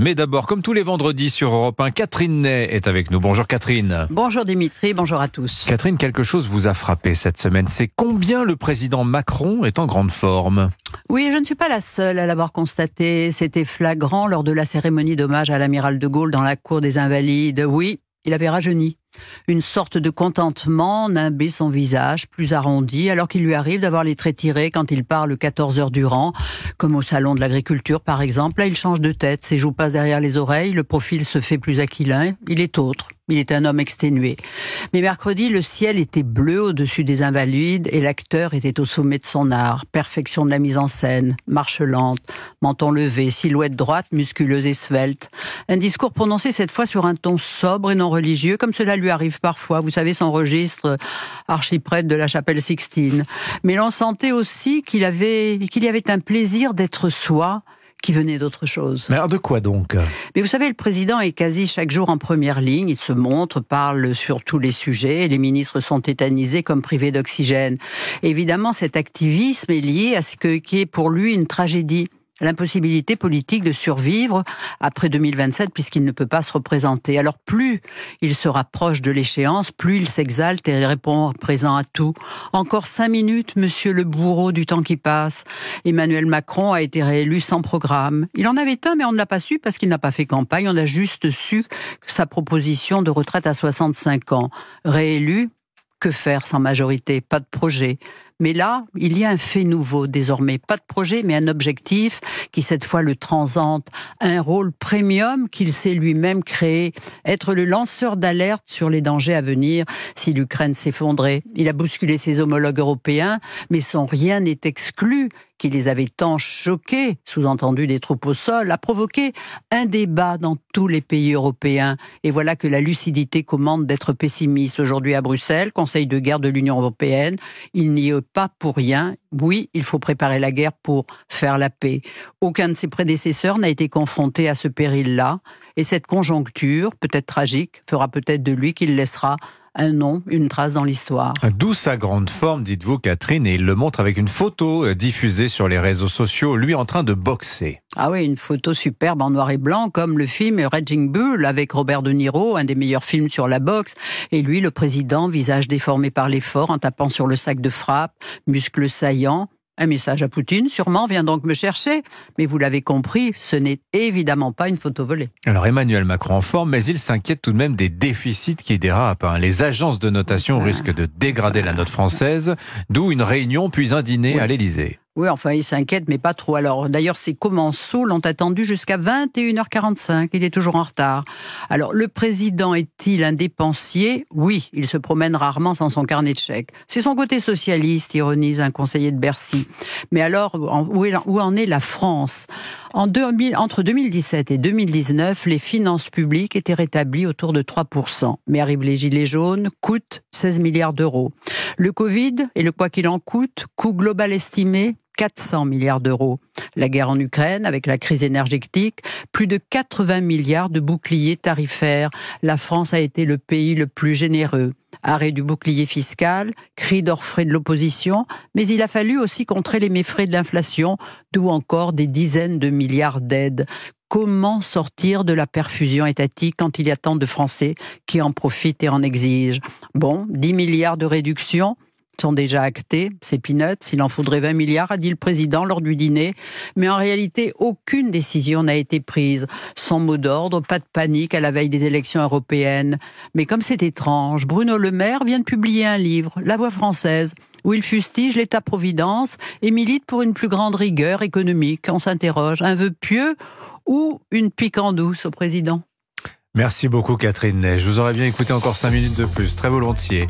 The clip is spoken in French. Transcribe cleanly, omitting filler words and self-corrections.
Mais d'abord, comme tous les vendredis sur Europe 1, Catherine Ney est avec nous. Bonjour Catherine. Bonjour Dimitri, bonjour à tous. Catherine, quelque chose vous a frappé cette semaine. C'est combien le président Macron est en grande forme. Oui, je ne suis pas la seule à l'avoir constaté. C'était flagrant lors de la cérémonie d'hommage à l'amiral de Gaulle dans la cour des Invalides. Oui, il avait rajeuni. Une sorte de contentement nimbait son visage, plus arrondi, alors qu'il lui arrive d'avoir les traits tirés quand il parle 14 heures durant, comme au salon de l'agriculture par exemple. Là, il change de tête, ses joues passent derrière les oreilles, le profil se fait plus aquilin, il est autre. Il est un homme exténué. Mais mercredi, le ciel était bleu au-dessus des Invalides et l'acteur était au sommet de son art. Perfection de la mise en scène, marche lente, menton levé, silhouette droite, musculeuse et svelte. Un discours prononcé cette fois sur un ton sobre et non religieux, comme cela lui arrive parfois. Vous savez, son registre archiprêtre de la chapelle Sixtine. Mais l'on sentait aussi qu'il y avait un plaisir d'être soi, qui venait d'autre chose. Mais alors de quoi donc ? Mais vous savez, le président est quasi chaque jour en première ligne. Il se montre, parle sur tous les sujets. Les ministres sont tétanisés comme privés d'oxygène. Évidemment, cet activisme est lié à ce qui est pour lui une tragédie. L'impossibilité politique de survivre après 2027 puisqu'il ne peut pas se représenter. Alors plus il se rapproche de l'échéance, plus il s'exalte et répond présent à tout. Encore 5 minutes, monsieur le bourreau du temps qui passe. Emmanuel Macron a été réélu sans programme. Il en avait un, mais on ne l'a pas su parce qu'il n'a pas fait campagne. On a juste su sa proposition de retraite à 65 ans. Réélu, que faire sans majorité ? Pas de projet. Mais là, il y a un fait nouveau désormais. Pas de projet, mais un objectif qui cette fois le transcende. Un rôle premium qu'il s'est lui-même créé. Être le lanceur d'alerte sur les dangers à venir si l'Ukraine s'effondrait. Il a bousculé ses homologues européens, mais son rien n'est exclu, qui les avait tant choqués, sous-entendu des troupes au sol, a provoqué un débat dans tous les pays européens. Et voilà que la lucidité commande d'être pessimiste. Aujourd'hui à Bruxelles, Conseil de guerre de l'Union européenne, il n'y est pas pour rien. Oui, il faut préparer la guerre pour faire la paix. Aucun de ses prédécesseurs n'a été confronté à ce péril-là. Et cette conjoncture, peut-être tragique, fera peut-être de lui qu'il laissera un nom, une trace dans l'histoire. D'où sa grande forme, dites-vous Catherine, et il le montre avec une photo diffusée sur les réseaux sociaux, lui en train de boxer. Ah oui, une photo superbe en noir et blanc, comme le film Raging Bull avec Robert De Niro, un des meilleurs films sur la boxe. Et lui, le président, visage déformé par l'effort, en tapant sur le sac de frappe, muscles saillants. Un message à Poutine, sûrement, viens donc me chercher. Mais vous l'avez compris, ce n'est évidemment pas une photo volée. Alors Emmanuel Macron en forme, mais il s'inquiète tout de même des déficits qui dérapent. Les agences de notation risquent de dégrader la note française, d'où une réunion puis un dîner à l'Élysée. Oui, enfin, il s'inquiète, mais pas trop. Alors, d'ailleurs, ses commensaux l'ont attendu jusqu'à 21h45. Il est toujours en retard. Alors, le président est-il un dépensier ? Oui, il se promène rarement sans son carnet de chèques. C'est son côté socialiste, ironise un conseiller de Bercy. Mais alors, où en est la France ? Entre 2017 et 2019, les finances publiques étaient rétablies autour de 3%. Mais arrivent les gilets jaunes, coûtent 16 milliards d'euros. Le Covid et le quoi qu'il en coûte, coût global estimé 400 milliards d'euros. La guerre en Ukraine, avec la crise énergétique, plus de 80 milliards de boucliers tarifaires. La France a été le pays le plus généreux. Arrêt du bouclier fiscal, cri d'orfraie de l'opposition, mais il a fallu aussi contrer les méfaits de l'inflation, d'où encore des dizaines de milliards d'aides. Comment sortir de la perfusion étatique quand il y a tant de Français qui en profitent et en exigent ? Bon, 10 milliards de réduction sont déjà actés, c'est peanuts, il en faudrait 20 milliards, a dit le président lors du dîner. Mais en réalité, aucune décision n'a été prise. Sans mot d'ordre, pas de panique à la veille des élections européennes. Mais comme c'est étrange, Bruno Le Maire vient de publier un livre, La Voix française, où il fustige l'État-providence et milite pour une plus grande rigueur économique. On s'interroge, un vœu pieux ou une pique en douce au président ? Merci beaucoup Catherine Ney. Je vous aurais bien écouté encore 5 minutes de plus, très volontiers.